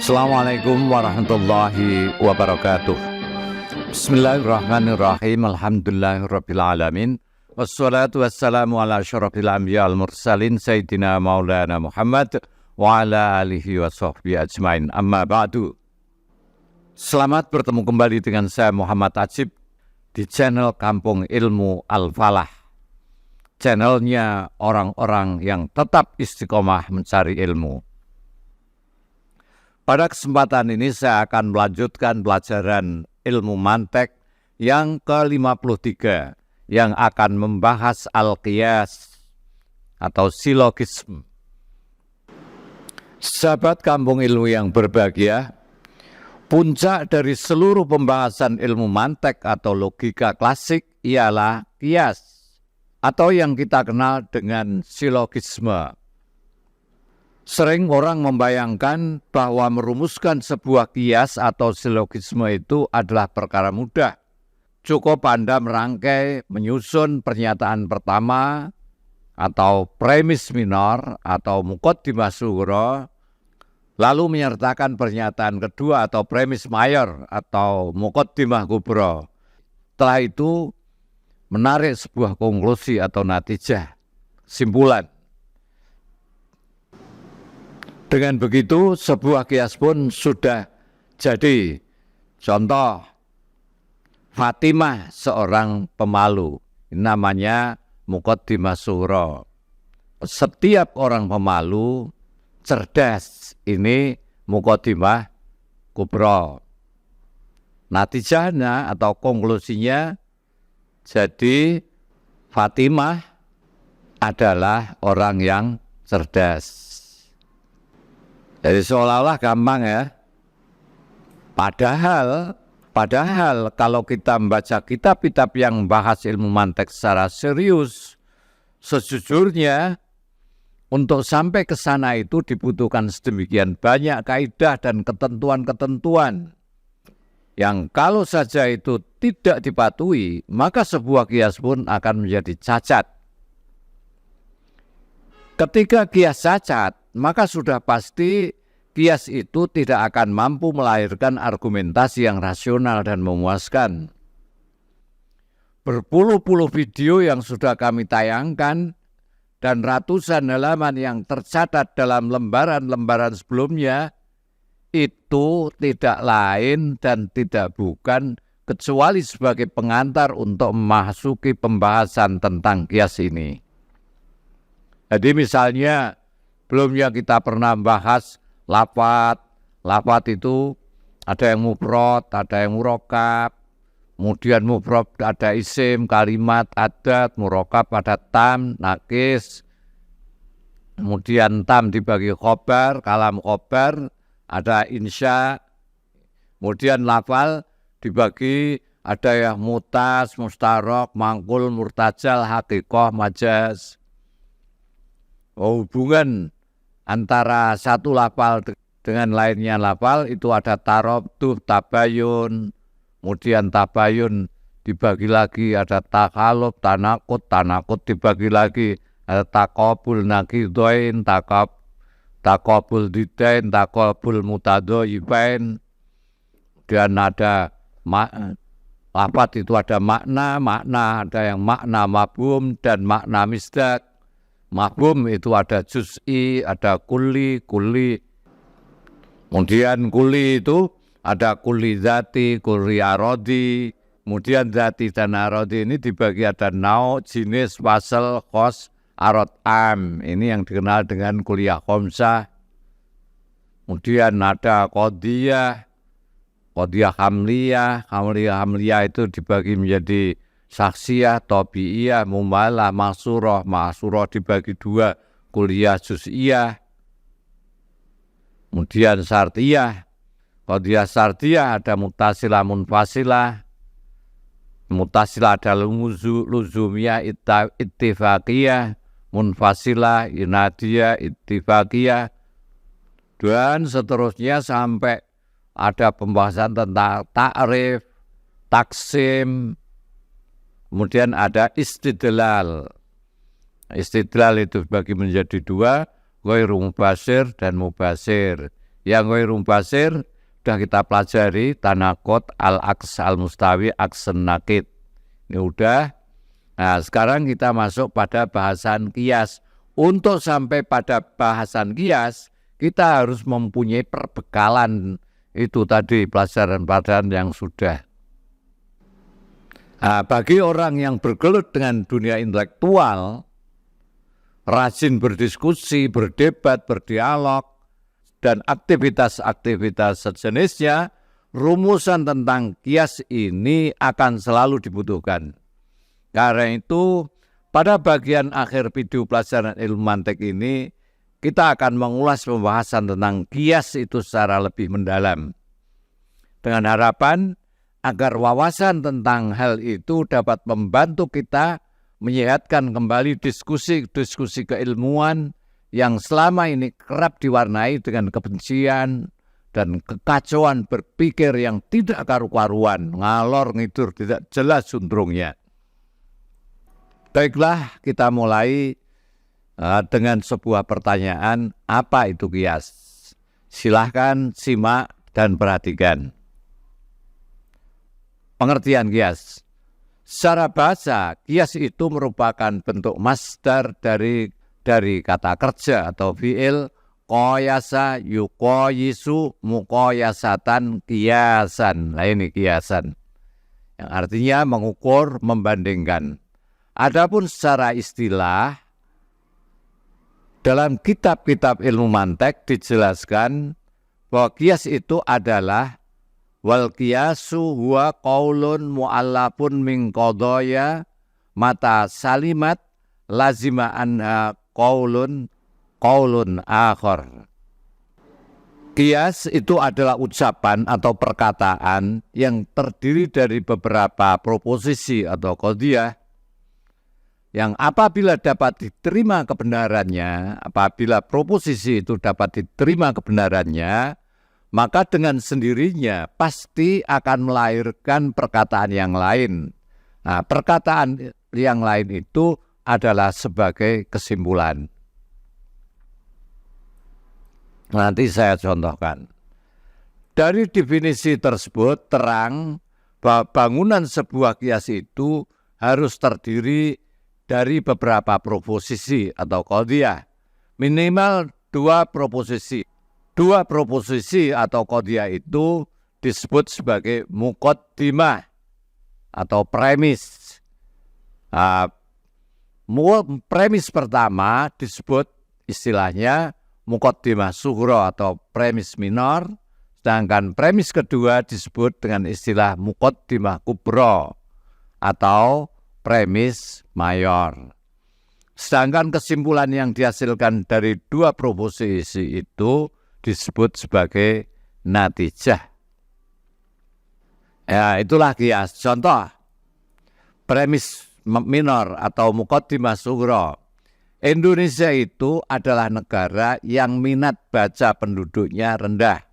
Assalamualaikum warahmatullahi wabarakatuh. Bismillahirrahmanirrahim. Alhamdulillahirabbil alamin. Wassalatu wassalamu ala asyrafil anbiya wal mursalin sayyidina maulana Muhammad wa ala alihi wa sahbihi ajmain. Amma ba'du. Selamat bertemu kembali dengan saya Muhammad Ajib di channel Kampung Ilmu Al-Falah. Channelnya orang-orang yang tetap istiqomah mencari ilmu. Pada kesempatan ini saya akan melanjutkan pelajaran ilmu mantek yang ke-53 yang akan membahas al-qiyas atau silogisme. Sahabat Kampung Ilmu yang berbahagia, puncak dari seluruh pembahasan ilmu mantek atau logika klasik ialah qiyas atau yang kita kenal dengan silogisme. Sering orang membayangkan bahwa merumuskan sebuah qiyas atau silogisme itu adalah perkara mudah. Cukup Anda merangkai, menyusun pernyataan pertama atau premis minor atau muqaddimah sughra, lalu menyertakan pernyataan kedua atau premis mayor atau muqaddimah kubra. Setelah itu menarik sebuah konklusi atau natijah, simpulan. Dengan begitu, sebuah qiyas pun sudah jadi. Contoh, Fatimah seorang pemalu, namanya muqaddimah sughra. Setiap orang pemalu cerdas, ini muqaddimah kubra. Natijahnya atau konklusinya, jadi Fatimah adalah orang yang cerdas. Jadi seolah-olah gampang ya. Padahal kalau kita membaca kitab-kitab yang membahas ilmu mantek secara serius, sejujurnya untuk sampai ke sana itu dibutuhkan sedemikian banyak kaidah dan ketentuan-ketentuan yang kalau saja itu tidak dipatuhi, maka sebuah qiyas pun akan menjadi cacat. Ketika qiyas cacat, maka sudah pasti qiyas itu tidak akan mampu melahirkan argumentasi yang rasional dan memuaskan. Berpuluh-puluh video yang sudah kami tayangkan dan ratusan halaman yang tercatat dalam lembaran-lembaran sebelumnya, itu tidak lain dan tidak bukan kecuali sebagai pengantar untuk memasuki pembahasan tentang qiyas ini. Jadi misalnya, sebelumnya kita pernah bahas lafadz. Lafadz itu ada yang mufrad, ada yang murakkab. Kemudian mufrad ada isim, kalimat, adat, murakkab ada tam, nakis. Kemudian tam dibagi khobar, kalam khobar, ada insya. Kemudian lafal dibagi ada yang mutas, mustarok, mangkul, murtajal, hakikoh, majaz. Hubungan antara satu lafal dengan lainnya lafal itu ada tarabtuh, tabayun, kemudian tabayun dibagi lagi, ada takalub, tanakut dibagi lagi, ada takabul naqidain, takabul didain, takabul mutadoyibain, dan ada lafal itu ada makna, ada yang makna mabhum dan makna misdak. Mafhum itu ada juz'i, ada kulli. Kemudian kulli itu ada kulli zati, kulli arodi. Kemudian zati dan arodi ini dibagi ada nau, jenis, fasal, khos, arod, am. Ini yang dikenal dengan kuliah khomsah. Kemudian ada qadiyah hamliyah itu dibagi menjadi saksiyah, tabi'iyah, mumalah, ma'surah dibagi dua, kuliah juz'iyah. Kemudian syartiyah, qadiyah syartiyah ada muttasilah, munfasilah. Muttasilah ada luzumiyah, ittifaqiyah, munfasilah, inadiyah, ittifaqiyah. Dan seterusnya sampai ada pembahasan tentang ta'rif, taksim. Kemudian ada istidlal. Istidlal itu dibagi menjadi dua, ghairu mubasir dan mubasir. Yang ghairu mubasir sudah kita pelajari, tanaqud, al-aks, al-mustawi, aksen nakid. Ini udah. Nah, sekarang kita masuk pada bahasan qiyas. Untuk sampai pada bahasan qiyas, kita harus mempunyai perbekalan itu tadi, pelajaran-pelajaran yang sudah. Nah, bagi orang yang bergelut dengan dunia intelektual, rajin berdiskusi, berdebat, berdialog, dan aktivitas-aktivitas sejenisnya, rumusan tentang qiyas ini akan selalu dibutuhkan. Karena itu, pada bagian akhir video pelajaran ilmu mantik ini, kita akan mengulas pembahasan tentang qiyas itu secara lebih mendalam. Dengan harapan agar wawasan tentang hal itu dapat membantu kita menyehatkan kembali diskusi-diskusi keilmuan yang selama ini kerap diwarnai dengan kebencian dan kekacauan berpikir yang tidak karu-karuan, ngalor ngidur, tidak jelas suntrungnya. Baiklah, kita mulai dengan sebuah pertanyaan, apa itu qiyas? Silahkan simak dan perhatikan. Pengertian qiyas. Secara bahasa, qiyas itu merupakan bentuk masdar dari kata kerja atau fi'il qoyasa yuqoyisu muqoyasatan qiyasan. Nah ini qiyasan, yang artinya mengukur, membandingkan. Adapun secara istilah, dalam kitab-kitab ilmu mantek dijelaskan bahwa qiyas itu adalah wal qiyasu huwa qaulun mu'allafun min qadaya mata salimat lazima anha qaulun akhar. Qiyas itu adalah ucapan atau perkataan yang terdiri dari beberapa proposisi atau qadiyah yang apabila dapat diterima kebenarannya, apabila proposisi itu dapat diterima kebenarannya, maka dengan sendirinya pasti akan melahirkan perkataan yang lain. Nah, perkataan yang lain itu adalah sebagai kesimpulan. Nanti saya contohkan. Dari definisi tersebut terang bahwa bangunan sebuah qiyas itu harus terdiri dari beberapa proposisi atau qadiyah, minimal 2 proposisi. 2 proposisi atau qadiyah itu disebut sebagai muqaddimah atau premis. Premis pertama disebut istilahnya muqaddimah sughra atau premis minor, sedangkan premis kedua disebut dengan istilah muqaddimah kubra atau premis mayor. Sedangkan kesimpulan yang dihasilkan dari 2 proposisi itu disebut sebagai natijah. Ya, itulah qiyas. Contoh, premis minor atau muqaddimah sughra. Indonesia itu adalah negara yang minat baca penduduknya rendah.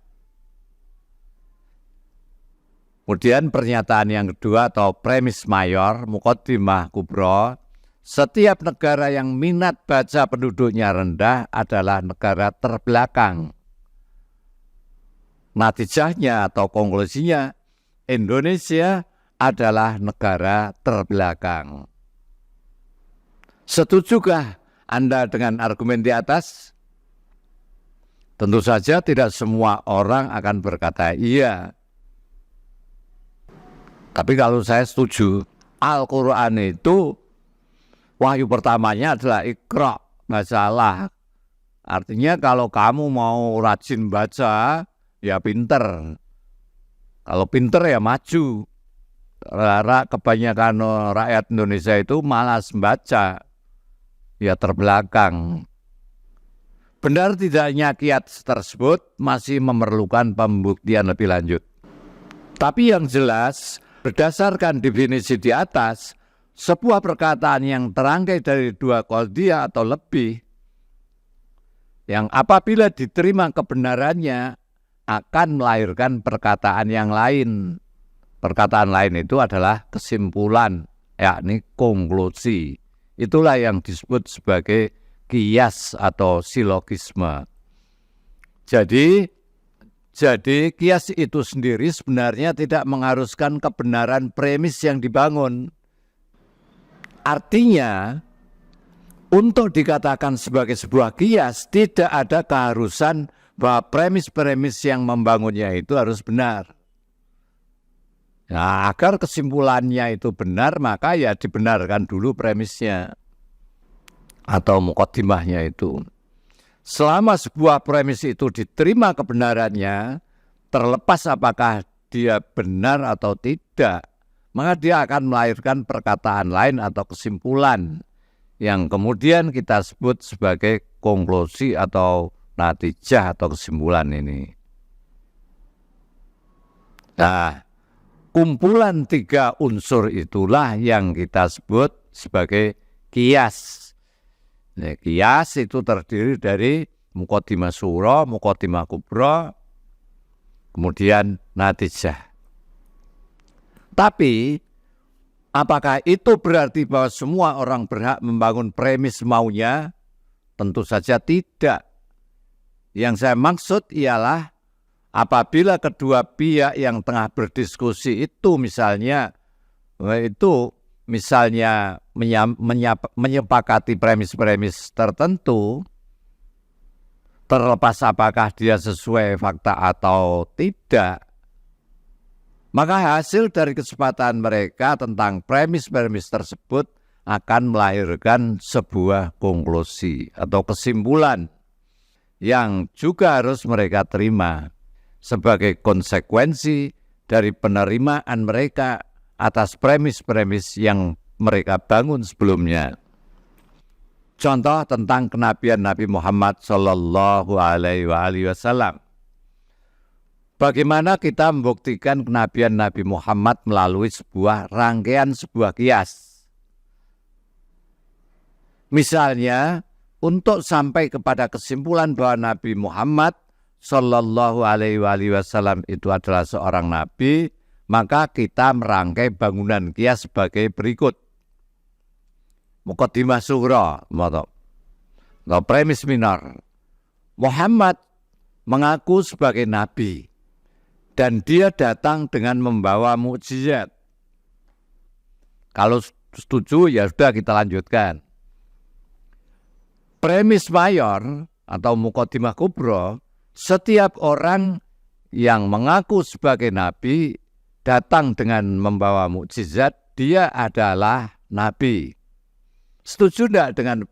Kemudian pernyataan yang kedua atau premis mayor, muqaddimah kubra, setiap negara yang minat baca penduduknya rendah adalah negara terbelakang. Natijahnya atau konklusinya, Indonesia adalah negara terbelakang. Setujukah Anda dengan argumen di atas? Tentu saja tidak semua orang akan berkata iya. Tapi kalau saya setuju, Al-Quran itu wahyu pertamanya adalah Iqra, bacalah. Artinya kalau kamu mau rajin baca, ya pinter. Kalau pinter ya maju. Kebanyakan rakyat Indonesia itu malas baca, ya terbelakang. Benar tidaknya qiyas tersebut masih memerlukan pembuktian lebih lanjut. Tapi yang jelas, berdasarkan definisi di atas, sebuah perkataan yang terangkai dari 2 qadiyah atau lebih, yang apabila diterima kebenarannya akan melahirkan perkataan yang lain. Perkataan lain itu adalah kesimpulan, yakni konklusi. Itulah yang disebut sebagai qiyas atau silogisme. Jadi Jadi kias itu sendiri sebenarnya tidak mengharuskan kebenaran premis yang dibangun. Artinya, untuk dikatakan sebagai sebuah kias, tidak ada keharusan bahwa premis-premis yang membangunnya itu harus benar. Nah, agar kesimpulannya itu benar, maka ya dibenarkan dulu premisnya atau mukaddimahnya itu. Selama sebuah premis itu diterima kebenarannya, terlepas apakah dia benar atau tidak, maka dia akan melahirkan perkataan lain atau kesimpulan yang kemudian kita sebut sebagai konklusi atau natijah atau kesimpulan ini. Nah, kumpulan 3 unsur itulah yang kita sebut sebagai kias. Nah, kias itu terdiri dari muqaddimah sura, muqaddimah kubra, kemudian natijah. Tapi, apakah itu berarti bahwa semua orang berhak membangun premis maunya? Tentu saja tidak. Yang saya maksud ialah apabila kedua pihak yang tengah berdiskusi itu misalnya menyepakati premis-premis tertentu, terlepas apakah dia sesuai fakta atau tidak, maka hasil dari kesepakatan mereka tentang premis-premis tersebut akan melahirkan sebuah konklusi atau kesimpulan yang juga harus mereka terima sebagai konsekuensi dari penerimaan mereka atas premis-premis yang mereka bangun sebelumnya. Contoh tentang kenabian Nabi Muhammad Shallallahu Alaihi Wasallam. Bagaimana kita membuktikan kenabian Nabi Muhammad melalui rangkaian sebuah kias? Misalnya, untuk sampai kepada kesimpulan bahwa Nabi Muhammad Shallallahu Alaihi Wasallam itu adalah seorang nabi, maka kita merangkai bangunan kias sebagai berikut. Muqaddimah sugra, atau premis minor. Muhammad mengaku sebagai nabi dan dia datang dengan membawa mukjizat. Kalau setuju ya sudah kita lanjutkan. Premis mayor atau muqaddimah kubra, setiap orang yang mengaku sebagai nabi datang dengan membawa mukjizat, dia adalah nabi. Setuju tidak dengan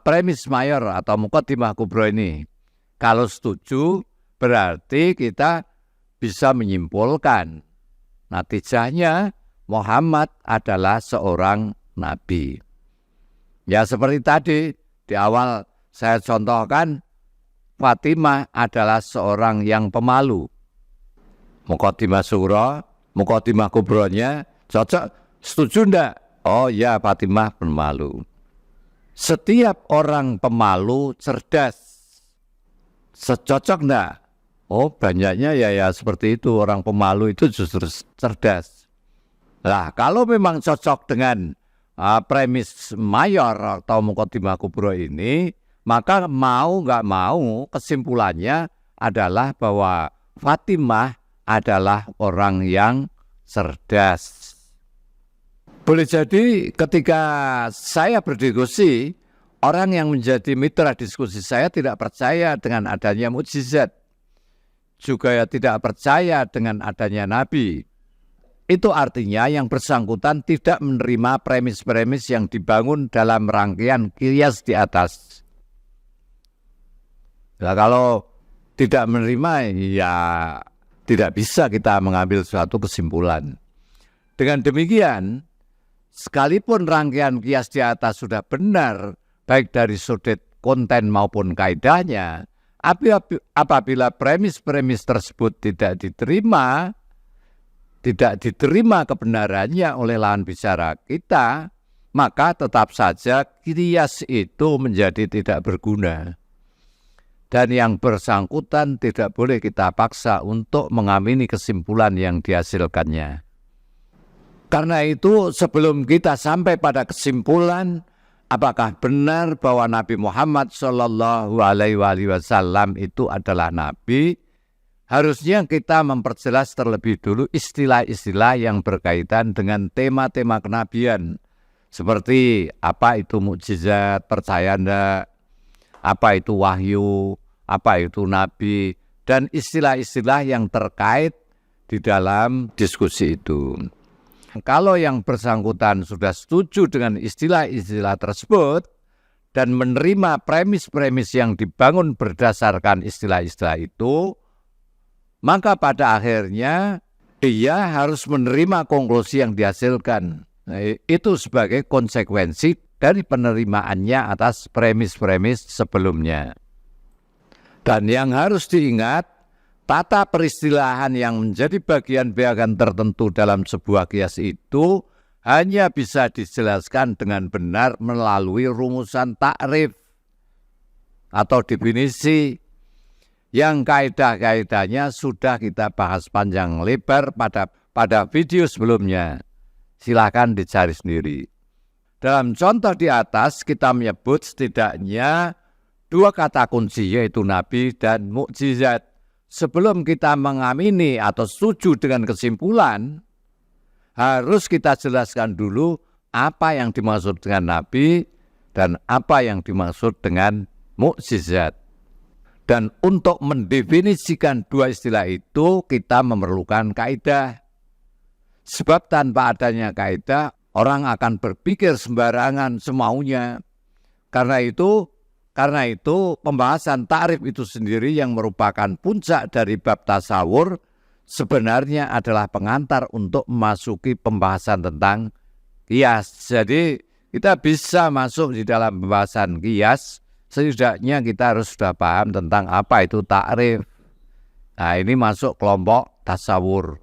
premis mayor atau muqaddimah kubra ini? Kalau setuju, berarti kita bisa menyimpulkan natijahnya Muhammad adalah seorang nabi. Ya seperti tadi di awal saya contohkan, Fatimah adalah seorang yang pemalu. Muqaddimah sura, muqaddimah kubronya cocok, setuju enggak? Oh ya, Fatimah pemalu. Setiap orang pemalu cerdas. Secocok enggak? Oh banyaknya ya seperti itu, orang pemalu itu justru cerdas. Nah kalau memang cocok dengan premis mayor atau muqaddimah kubro ini, maka mau nggak mau kesimpulannya adalah bahwa Fatimah adalah orang yang cerdas. Boleh jadi ketika saya berdiskusi, orang yang menjadi mitra diskusi saya tidak percaya dengan adanya mukjizat, juga ya tidak percaya dengan adanya nabi. Itu artinya yang bersangkutan tidak menerima premis-premis yang dibangun dalam rangkaian kias di atas. Nah, kalau tidak menerima, ya tidak bisa kita mengambil suatu kesimpulan. Dengan demikian, sekalipun rangkaian kias di atas sudah benar, baik dari sudut konten maupun kaidahnya, apabila premis-premis tersebut tidak diterima kebenarannya oleh lawan bicara kita, maka tetap saja kias itu menjadi tidak berguna. Dan yang bersangkutan tidak boleh kita paksa untuk mengamini kesimpulan yang dihasilkannya. Karena itu sebelum kita sampai pada kesimpulan apakah benar bahwa Nabi Muhammad Shallallahu Alaihi Wasallam itu adalah nabi, harusnya kita memperjelas terlebih dulu istilah-istilah yang berkaitan dengan tema-tema kenabian. Seperti apa itu mukjizat, percaya enggak, apa itu wahyu, apa itu nabi, dan istilah-istilah yang terkait di dalam diskusi itu. Kalau yang bersangkutan sudah setuju dengan istilah-istilah tersebut dan menerima premis-premis yang dibangun berdasarkan istilah-istilah itu, maka pada akhirnya dia harus menerima konklusi yang dihasilkan. Nah, itu sebagai konsekuensi dari penerimaannya atas premis-premis sebelumnya. Dan yang harus diingat, tata peristilahan yang menjadi bagian-bagian tertentu dalam sebuah kias itu hanya bisa dijelaskan dengan benar melalui rumusan takrif atau definisi yang kaidah-kaidahnya sudah kita bahas panjang lebar pada video sebelumnya. Silakan dicari sendiri. Dalam contoh di atas kita menyebut setidaknya 2 kata kunci yaitu nabi dan mukjizat. Sebelum kita mengamini atau setuju dengan kesimpulan, harus kita jelaskan dulu apa yang dimaksud dengan nabi dan apa yang dimaksud dengan mukjizat. Dan untuk mendefinisikan 2 istilah itu, kita memerlukan kaidah. Sebab tanpa adanya kaidah, orang akan berpikir sembarangan semaunya. Karena itu pembahasan ta'rif itu sendiri yang merupakan puncak dari bab tasawur sebenarnya adalah pengantar untuk memasuki pembahasan tentang qiyas. Jadi kita bisa masuk di dalam pembahasan qiyas, setidaknya kita harus sudah paham tentang apa itu ta'rif. Nah, ini masuk kelompok tasawur.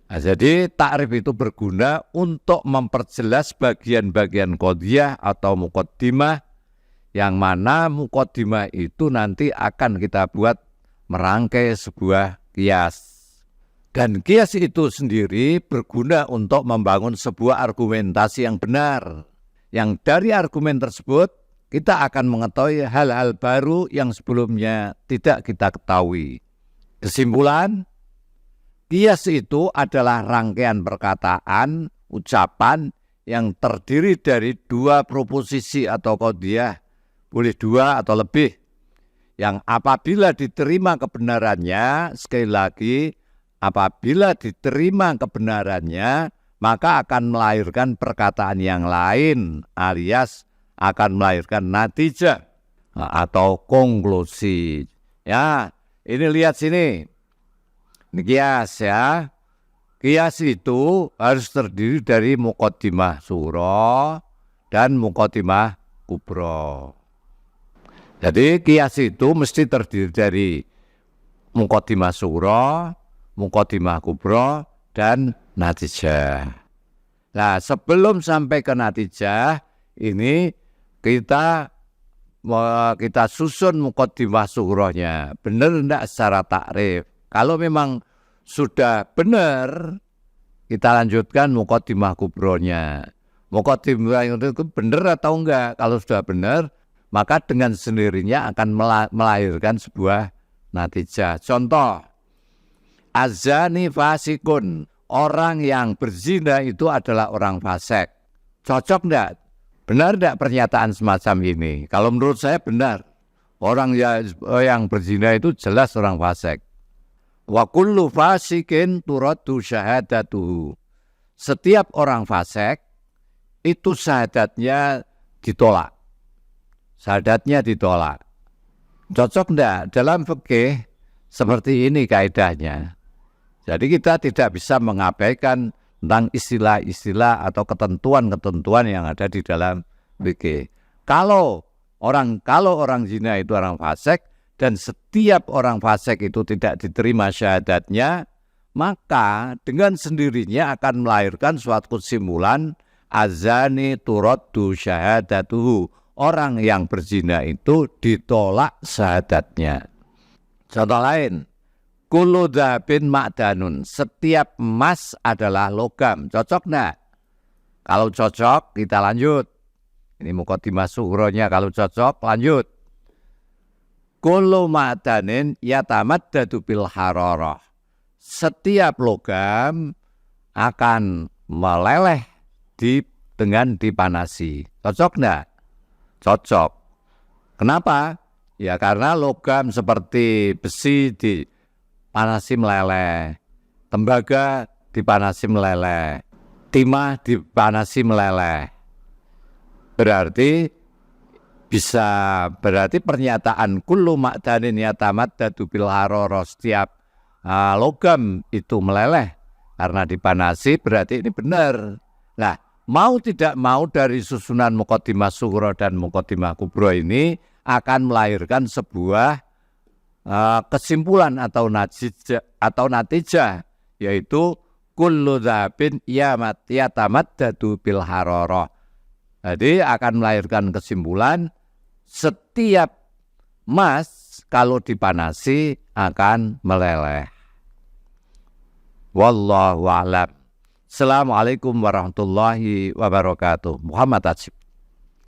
Nah, jadi ta'rif itu berguna untuk memperjelas bagian-bagian qadhiyah atau muqaddimah, yang mana muqaddimah itu nanti akan kita buat merangkai sebuah qiyas. Dan qiyas itu sendiri berguna untuk membangun sebuah argumentasi yang benar. Yang dari argumen tersebut kita akan mengetahui hal-hal baru yang sebelumnya tidak kita ketahui. Kesimpulan, qiyas itu adalah rangkaian perkataan, ucapan yang terdiri dari 2 proposisi atau qadhiyah, boleh 2 atau lebih, yang apabila diterima kebenarannya, sekali lagi, apabila diterima kebenarannya, maka akan melahirkan perkataan yang lain, alias akan melahirkan natijah atau konklusi. Ya, ini lihat sini. Ini qiyas ya. Qiyas itu harus terdiri dari muqaddimah surah dan muqaddimah kubra. Jadi qiyas itu mesti terdiri dari muqaddimah surah, muqaddimah kubra, dan natijah. Nah, sebelum sampai ke natijah, ini kita susun muqaddimah surahnya. Benar enggak secara takrif? Kalau memang sudah benar, kita lanjutkan muqaddimah kubronya. Muqaddimah itu benar atau enggak? Kalau sudah benar, maka dengan sendirinya akan melahirkan sebuah natijah. Contoh, azani fasikun, orang yang berzina itu adalah orang fasik. Cocok enggak? Benar enggak pernyataan semacam ini? Kalau menurut saya benar. Orang yang berzina itu jelas orang fasik. Wa kullu fasikin turaddu syahadatuhu. Setiap orang fasik itu syahadatnya ditolak. Syahadatnya ditolak. Cocok enggak? Dalam fikih seperti ini kaidahnya. Jadi kita tidak bisa mengabaikan tentang istilah-istilah atau ketentuan-ketentuan yang ada di dalam fikih. Kalau orang zina itu orang fasik dan setiap orang fasik itu tidak diterima syahadatnya, maka dengan sendirinya akan melahirkan suatu kesimpulan azani turaddu syahadatuhu. Orang yang berzina itu ditolak syahadatnya. Contoh lain, kullu dzabin ma'danun, setiap emas adalah logam. Cocok enggak? Kalau cocok kita lanjut. Ini muqaddimah sughronya, kalau cocok lanjut. kullu ma'danin yatamaddadu bil hararah. Setiap logam akan meleleh dengan dipanasi. Cocok enggak? Cocok. Kenapa? Ya karena logam seperti besi dipanasi meleleh, tembaga dipanasi meleleh, timah dipanasi meleleh. Berarti pernyataan kullu ma'danin yatamaddadu bil hararah, setiap logam itu meleleh karena dipanasi, berarti ini benar. Nah, mau tidak mau dari susunan muqaddimah sughra dan muqaddimah kubra ini akan melahirkan sebuah kesimpulan atau natijah, yaitu kullu dzabin yatamaddadu bil hararah. Jadi akan melahirkan kesimpulan setiap emas kalau dipanasi akan meleleh. Wallahu a'lam. Assalamualaikum warahmatullahi wabarakatuh. Muhammad Atsib.